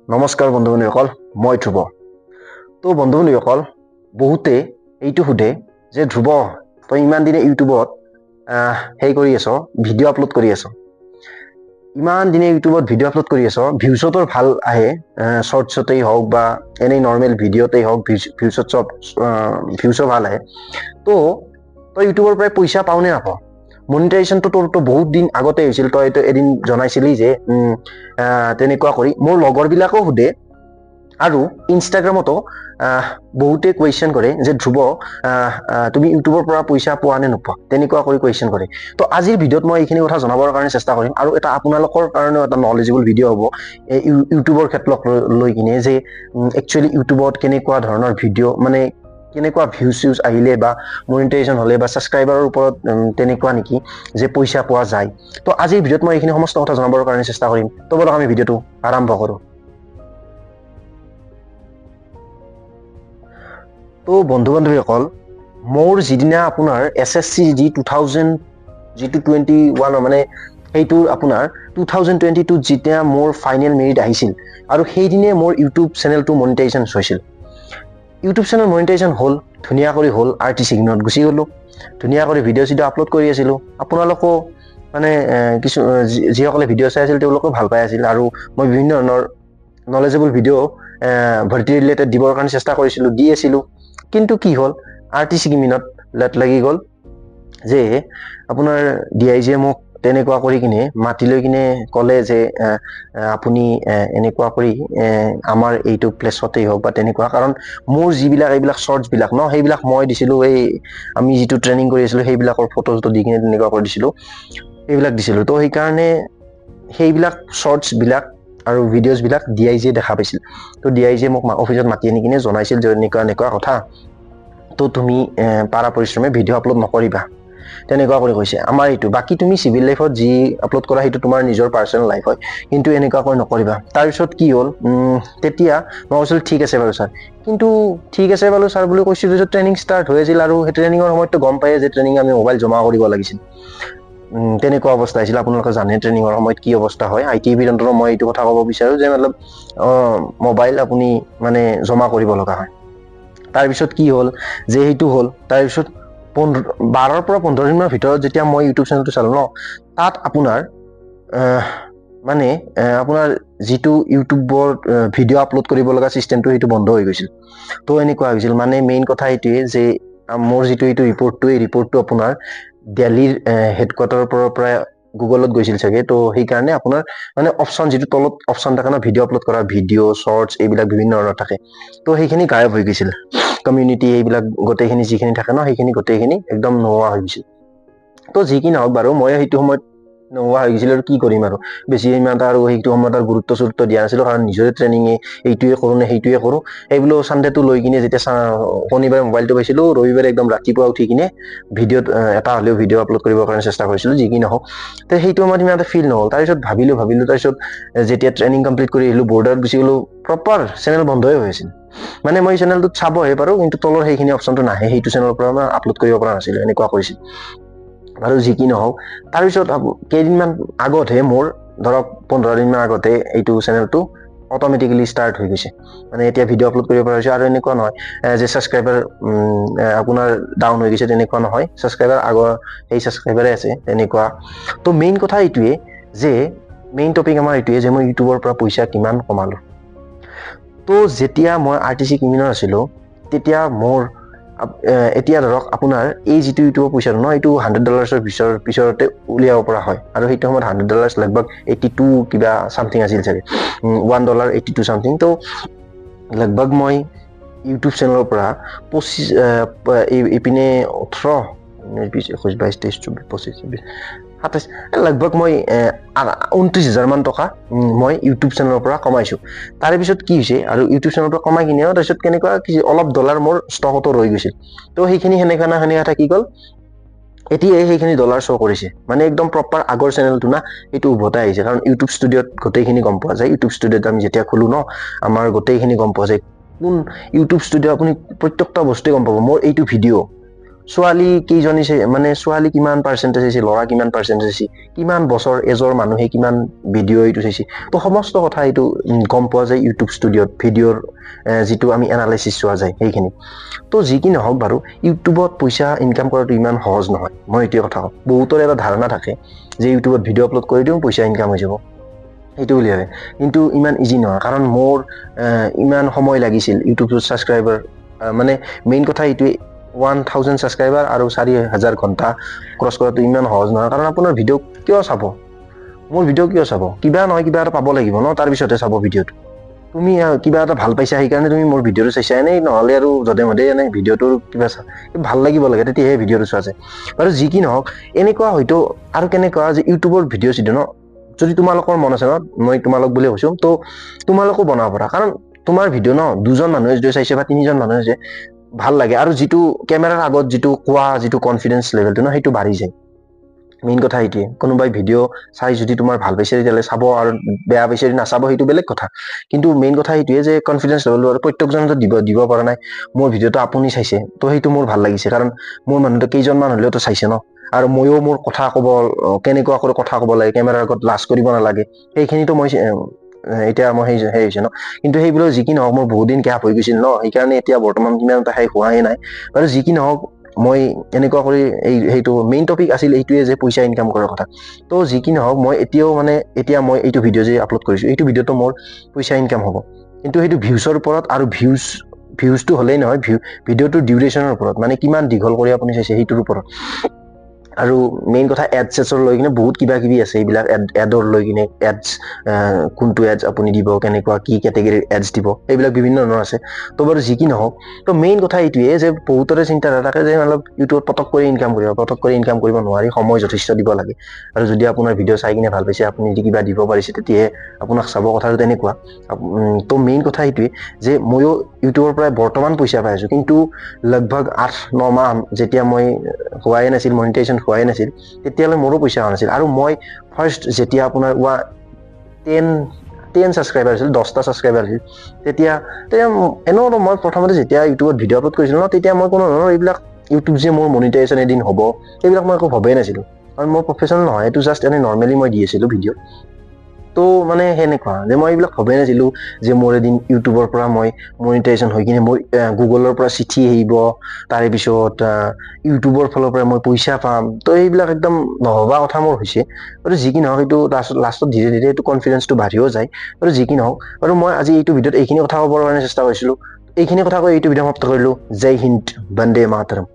নমস্কাৰ বন্ধু-বান্ধৱীসকল, মই ধ্ৰুৱ। তো বন্ধু-বান্ধৱীসকল, বহুতে এইটো সোধে যে ধ্ৰুৱ, তই ইমান দিনে ইউটিউবত কৰি আছ, ভিডিঅ' আপলোড কৰি আছ। ইমান দিনে ইউটিউবত ভিডিঅ' আপলোড কৰি আছ, ভিউজো তোৰ ভাল আহে, শ্বৰ্টছতেই হওক বা এনেই নৰ্মেল ভিডিঅ'তেই হওক, ভিউজো ভাল আহে। তো তই ইউটিউবৰ পৰাই পইচা পাও নে নাপাও? মনিটাইজেশ্যনটো তোৰতো বহুত দিন আগতে হৈছিল, তই এদিন জনাইছিলি যে তেনেকুৱা কৰি। মোৰ লগৰবিলাকেও সোধে আৰু ইনষ্টাগ্ৰামতো বহুতে কুৱেশ্যন কৰে যে ধ্ৰুৱ, তুমি ইউটিউবৰ পৰা পইচা পোৱা নে নোপোৱা, তেনেকুৱা কৰি কুৱেশ্যন কৰে। তো আজিৰ ভিডিঅ'ত মই এইখিনি কথা জনাবৰ কাৰণে চেষ্টা কৰিম, আৰু এটা আপোনালোকৰ কাৰণেও এটা নলেজেবল ভিডিঅ' হ'ব ইউটিউবৰ ক্ষেত্ৰত লৈ কিনে, যে একচুৱেলি ইউটিউবত কেনেকুৱা ধৰণৰ ভিডিঅ', মানে কেনেকুৱা ভিউজ আহিলে বা মনিটাইজেশ্যন হ'লে বা ছাবস্ক্ৰাইবাৰৰ ওপৰত তেনেকুৱা নেকি যে পইচা পোৱা যায়। তো আজিৰ ভিডিঅ'ত মই এইখিনি সমস্ত কথা জনাবৰ কাৰণে চেষ্টা কৰিম। তো বলক আমি ভিডিঅ'টো আৰম্ভ কৰোঁ। তো বন্ধু-বান্ধৱীসকল, মোৰ যিদিনা আপোনাৰ SSC 2021 মানে সেইটোৰ আপোনাৰ 2022 যেতিয়া মোৰ ফাইনেল মেৰিট আহিছিল, আৰু সেইদিনে মোৰ ইউটিউব চেনেলটো মনিটাইজেশ্যন হৈছিল। ইউটিউব চেনেল মনিটাইজেশ্যন হ'ল, ধুনীয়া কৰি হ'ল, RTC কিমিনত গুচি গ'লোঁ, ধুনীয়া কৰি ভিডিঅ' আপলোড কৰি আছিলোঁ। আপোনালোকেও মানে যিসকলে ভিডিঅ' চাই আছিল তেওঁলোকেও ভাল পাই আছিল, আৰু মই বিভিন্ন ধৰণৰ নলেজেবল ভিডিঅ' ভৰ্তি ৰিলেটেড দিবৰ কাৰণে চেষ্টা কৰিছিলোঁ, দি আছিলোঁ। কিন্তু কি হ'ল, RTC কিমিনত লেট লাগি গ'ল যে আপোনাৰ DIG মোক তেনেকুৱা কৰি কিনে মাতি লৈ কিনে ক'লে যে আপুনি এনেকুৱা কৰি আমাৰ এইটো প্লেচতেই হওক বা তেনেকুৱা, কাৰণ মোৰ যিবিলাক এইবিলাক শ্বৰ্টছবিলাক সেইবিলাক মই দিছিলোঁ, এই আমি যিটো ট্ৰেইনিং কৰি আছিলোঁ সেইবিলাকৰ ফটোজটো দি কিনে তেনেকুৱা কৰি দিছিলোঁ, সেইবিলাক দিছিলোঁ। তো সেইকাৰণে সেইবিলাক শ্বৰ্টছবিলাক আৰু ভিডিঅ'জবিলাক DIG দেখা পাইছিল। তো DIG মোক অফিচত মাতি আনি কিনে জনাইছিল যে এনেকুৱা কথা, তো তুমি পাৰা পৰিশ্ৰমে ভিডিঅ' আপলোড নকৰিবা, তেনেকুৱা কৰি কৈছে। আমাৰ এইটো বাকী তুমি চিভিল লাইফত যি আপলোড কৰা সেইটো তোমাৰ নিজৰ পাৰ্চনেল লাইফ হয়, কিন্তু এনেকুৱাকৈ নকৰিবা। তাৰপিছত কি হ'ল, তেতিয়া মই কৈছিলোঁ ঠিক আছে বাৰু ছাৰ। কিন্তু ঠিক আছে বাৰু ছাৰ বুলি কৈছিলোঁ, যে ট্ৰেইনিং ষ্টাৰ্ট হৈ আছিল, আৰু সেই ট্ৰেইনিঙৰ সময়ততো গম পায়ে যে ট্ৰেইনিং আমি মোবাইল জমা কৰিব লাগিছিল। তেনেকুৱা অৱস্থা হৈছিল। আপোনালোকে জানে ট্ৰেইনিঙৰ সময়ত কি অৱস্থা হয়। ITBৰ অন্তত মই এইটো কথা ক'ব বিচাৰোঁ যে মতলব মোবাইল আপুনি মানে জমা কৰিব লগা হয়। তাৰপিছত কি হ'ল যে সেইটো হ'ল, তাৰপিছত 12ৰ পৰা 15 দিনৰ ভিতৰত যেতিয়া মই ইউটিউব চেনেলটো চালোঁ তাত আপোনাৰ আপোনাৰ যিটো ইউটিউবৰ ভিডিঅ' আপলোড কৰিব লগা চিষ্টেমটো সেইটো বন্ধ হৈ গৈছিল। তো এনেকুৱা হৈছিল, মানে মেইন কথা এইটোৱে যে মোৰ যিটো এইটো ৰিপৰ্টটো, এই ৰিপৰ্টটো আপোনাৰ দিল্লীৰ হেডকোৱাৰ্টাৰৰ পৰা গুগলত গৈছিল চাগে। তো সেইকাৰণে আপোনাৰ মানে অপশ্যন, যিটো তলত অপশ্যন থাকে ভিডিঅ' আপলোড কৰা, ভিডিঅ' শ্বৰ্টছ এইবিলাক বিভিন্ন ধৰণৰ থাকে, তো সেইখিনি গায়ব হৈ গৈছিল। কমিউনিটি এইবিলাক গোটেইখিনি যিখিনি থাকে সেইখিনি গোটেইখিনি একদম নোহোৱা হৈ গৈছিল। তো যি কি নহওক বাৰু, মই সেইটো সময়ত নোহোৱা হৈ গৈছিল, আৰু কি কৰিম আৰু বেছি ইমান এটা আৰু সেইটো সময়ত আৰু গুৰুত্ব দিয়া নাছিলোঁ, কাৰণ নিজৰে ট্ৰেইনিঙে এইটোৱে কৰোঁ নে সেইটোৱে কৰোঁ। এইবোলো চানডেটো লৈ কিনে যেতিয়া শনিবাৰে মোবাইলটো পাইছিলোঁ, ৰবিবাৰে একদম ৰাতিপুৱা উঠি কিনে ভিডিঅ'ত এটা হ'লেও ভিডিঅ' আপলোড কৰিবৰ কাৰণে চেষ্টা কৰিছিলোঁ, যি কি নহওক। তো সেইটো সময়ত ইমান এটা ফিল নহ'ল। তাৰপিছত ভাবিলোঁ, তাৰপিছত যেতিয়া ট্ৰেইনিং কমপ্লিট কৰি আহিলোঁ, বৰ্ডাৰত গুচি গ'লোঁ, প্ৰপাৰ চেনেল বন্ধই হৈ আছিল। মানে মই চেনেলটোত চাবহে পাৰোঁ, কিন্তু তলৰ সেইখিনি অপশ্যনটো নাহে, সেইটো চেনেলৰ পৰা মই আপলোড কৰিব পৰা নাছিলোঁ, এনেকুৱা কৰিছিল। আৰু যি কি নহওক, তাৰপিছত কেইদিনমান আগতহে মোৰ ধৰক 15 দিনমান আগতে এইটো চেনেলটো অট'মেটিকেলি ষ্টাৰ্ট হৈ গৈছে। মানে এতিয়া ভিডিঅ' আপলোড কৰিব পৰা হৈছে, আৰু এনেকুৱা নহয় যে ছাবস্ক্ৰাইবাৰ আপোনাৰ ডাউন হৈ গৈছে, তেনেকুৱা নহয়। ছাবস্ক্ৰাইবাৰ আগৰ সেই ছাবস্ক্ৰাইবাৰে আছে, তেনেকুৱা। তো মেইন কথা এইটোৱে যে মেইন টপিক আমাৰ এইটোৱে যে মই ইউটিউবৰ পৰা পইচা কিমান কমালোঁ। তো যেতিয়া মই RTC কিমিনত আছিলোঁ, তেতিয়া মোৰ এতিয়া ধৰক আপোনাৰ এই যিটো ইউটিউবৰ পইচাটো এইটো $100 পিছতে উলিয়াব পৰা হয়, আৰু সেইটো সময়ত $100 লগভগ 82 কিবা চামথিং আছিল চাগে, $1.82 চামথিং। তো লগভগ মই ইউটিউব চেনেলৰ পৰা 25 ইপিনে 18, 20, 21, 22, 23, 24, 25, 26, 27, লগভগ মই 29,000 মান টকা মই ইউটিউব চেনেলৰ পৰা কমাইছোঁ। তাৰে পিছত কি হৈছে, আৰু ইউটিউব চেনেলৰ পৰা কমাই কিনেও তাৰপিছত কেনেকুৱা অলপ ডলাৰ মোৰ ষ্টকতো ৰৈ গৈছিল। তো সেইখিনি সেনেকা থাকি গ'ল। এতিয়া সেইখিনি ডলাৰ শ্ব' কৰিছে, মানে একদম প্ৰপাৰ আগৰ চেনেলটো সেইটো উভতাই আহিছে। কাৰণ ইউটিউব ষ্টুডিঅ'ত গোটেইখিনি গম পোৱা যায়। ইউটিউব ষ্টুডিঅ'ত আমি যেতিয়া খোলোঁ আমাৰ গোটেইখিনি গম পোৱা যায়। কোন ইউটিউব ষ্টুডিঅ' আপুনি প্ৰত্যেকটা বস্তুৱে গম পাব। মোৰ এইটো ভিডিঅ' ছোৱালী কেইজনী মানে ছোৱালী কিমান পাৰ্চেণ্টেজ আছে, ল'ৰা কিমান পাৰ্চেণ্টেজ আছে, কিমান বছৰ এজৰ মানুহে কিমান ভিডিঅ' এইটো চাইছে, তো সমস্ত কথা এইটো গম পোৱা যায় ইউটিউব ষ্টুডিঅ'ত ভিডিঅ'ৰ যিটো আমি এনালাইচিছ চোৱা যায় সেইখিনি। তো যি কি নহওক বাৰু, ইউটিউবত পইচা ইনকাম কৰাটো ইমান সহজ নহয়, মই এইটোৱে কথা কওঁ। বহুতৰ এটা ধাৰণা থাকে যে ইউটিউবত ভিডিঅ' আপলোড কৰি দিওঁ পইচা ইনকাম হৈ যাব, সেইটো বুলি ভাবে, কিন্তু ইমান ইজি নহয়। কাৰণ মোৰ ইমান সময় লাগিছিল ইউটিউবত ছাবস্ক্ৰাইবাৰ, মানে মেইন কথা এইটোৱে 1000 ছাবস্ক্ৰাইবাৰ আৰু 4000 ঘণ্টা ক্ৰছ কৰাটো ইমান সহজ নহয়। কাৰণ আপোনাৰ ভিডিঅ' কিয় চাব, মোৰ ভিডিঅ' কিয় চাব, কিবা নহয় কিবা এটা পাব লাগিব ন, তাৰপিছতহে চাব ভিডিঅ'টো। তুমি কিবা এটা ভাল পাইছা সেইকাৰণে তুমি মোৰ ভিডিঅ'টো চাইছা, এনেই নহ'লে আৰু যধে মধে এনেই ভিডিঅ'টোৰ কিবা ভাল লাগিব লাগে তেতিয়াহে ভিডিঅ'টো চোৱা যায় বাৰু। যি কি নহওক, এনেকুৱা হয়তো আৰু কেনেকুৱা যে ইউটিউবৰ ভিডিঅ' চিডিঅ' ন, যদি তোমালোকৰ মন আছে ন, মই তোমালোক বুলি কৈছো, তো তোমালোকো বনাব পাৰা। কাৰণ তোমাৰ ভিডিঅ' ন 2জন মানুহে যদি চাইছে বা 3জন মানুহে যে ভাল লাগে, আৰু যিটো কেমেৰাৰ আগত যিটো কোৱা যিটো কনফিডেন্স লেভেলটো ন, সেইটো বাঢ়ি যায়। মেইন কথা এইটোৱে, কোনোবাই ভিডিঅ' চাই যদি তোমাৰ ভাল পাইছে তেতিয়াহ'লে চাব, আৰু বেয়া পাইছে যদি নাচাব, সেইটো বেলেগ কথা। কিন্তু মেইন কথা এইটোৱে যে কনফিডেন্স লেভেলটো, আৰু প্ৰত্যেকজনে দিব পৰা নাই মোৰ ভিডিঅ'টো আপুনি চাইছে, তো সেইটো মোৰ ভাল লাগিছে। কাৰণ মোৰ মানুহটো কেইজনমান হ'লেওতো চাইছে ন, আৰু ময়ো মোৰ কথা ক'ব, কেনেকুৱা কৰি কথা ক'ব লাগে, কেমেৰাৰ আগত লাজ কৰিব নালাগে, সেইখিনিতো মই এতিয়া মই সেই হৈছে ন। কিন্তু সেইবিলাক যি কি নহওক, মোৰ বহুত দিন গেপ হৈ গৈছিল ন, সেইকাৰণে এতিয়া বৰ্তমান কিমান এটা শেষ হোৱাই নাই বাৰু। যি কি নহওক, মই এনেকুৱা কৰি সেইটো মেইন টপিক আছিল এইটোৱে যে পইচা ইনকাম কৰাৰ কথা। তো যি কি নহওক, মই এতিয়াও মানে এতিয়া মই এইটো ভিডিঅ' যে আপলোড কৰিছো, এইটো ভিডিঅ'টো মোৰ পইচা ইনকাম হ'ব, কিন্তু সেইটো ভিউজৰ ওপৰত, আৰু ভিউজটো হ'লেই নহয়, ভিডিঅ'টোৰ ডিউৰেশ্যনৰ ওপৰত, মানে কিমান দীঘল কৰি আপুনি চাইছে সেইটোৰ ওপৰত। আৰু মেইন কথা এডছেছৰ লৈ কিনে বহুত কিবা কিবি আছে, এইবিলাক এডৰ লৈ কিনে, এডছ কোনটো এডছ আপুনি দিব, কেনেকুৱা কি কেটেগৰীৰ এডছ দিব, এইবিলাক বিভিন্ন ধৰণৰ আছে। তো বাৰু যি কি নহওক, তো মেইন কথা এইটোৱে যে বহুতৰে চিন্তাধাৰা থাকে যে অলপ ইউটিউবত পটক কৰি ইনকাম কৰিব নোৱাৰি, সময় যথেষ্ট দিব লাগে। আৰু যদি আপোনাৰ ভিডিঅ' চাই কিনে ভাল পাইছে, আপুনি যদি কিবা দিব পাৰিছে, তেতিয়াহে আপোনাক চাব, কথাটো তেনেকুৱা। তো মেইন কথা এইটোৱে যে ময়ো ইউটিউবৰ পৰাই বৰ্তমান পইচা পাই আছো, কিন্তু লগভগ 8-9 মাহ যেতিয়া মই হোৱাই নাছিল, মনিটাইজেশ্যন হোৱাই নাছিল, তেতিয়ালৈ মোৰো পইচা হোৱা নাছিল। আৰু মই ফাৰ্ষ্ট যেতিয়া আপোনাৰ 10 ছাবস্ক্ৰাইবাৰ আছিল, 10টা ছাবস্ক্ৰাইবাৰ আছিল, তেতিয়া এনেও মই প্ৰথমতে যেতিয়া ইউটিউবত ভিডিঅ' আপলোড কৰিছিলো ন, তেতিয়া মই কোনো ধৰণৰ এইবিলাক ইউটিউব যে মোৰ মনিটাইজেশ্যন এদিন হ'ব, সেইবিলাক মই একো ভবাই নাছিলো। কাৰণ মোৰ প্ৰফেচনেল নহয়, এইটো জাষ্ট এনেই নৰ্মেলি মই দি আছিলো ভিডিঅ'। তো মানে সেনেকুৱা যে মই এইবিলাক ভবাই নাছিলো যে মোৰ এদিন ইউটিউবৰ পৰা মই মনিটাইজেশ্যন হৈ কিনে মোৰ গুগলৰ পৰা চিঠি আহিব, তাৰে পিছত ইউটিউবৰ ফালৰ পৰা মই পইচা পাম। তো এইবিলাক একদম নভবা কথা মোৰ হৈছে বাৰু। যি কি নহওক, এইটো লাষ্টত ধীৰে ধীৰে এইটো কনফিডেন্সটো বাঢ়িও যায় বাৰু। যি কি নহওক বাৰু, মই আজি এইটো ভিডিঅ'ত এইখিনি কথা ক'বৰ কাৰণে চেষ্টা কৰিছিলো। এইখিনি কথা কৈ এইটো ভিডিঅ' সমাপ্ত কৰিলো। জয় হিন্দ, বন্দে মাতৰম।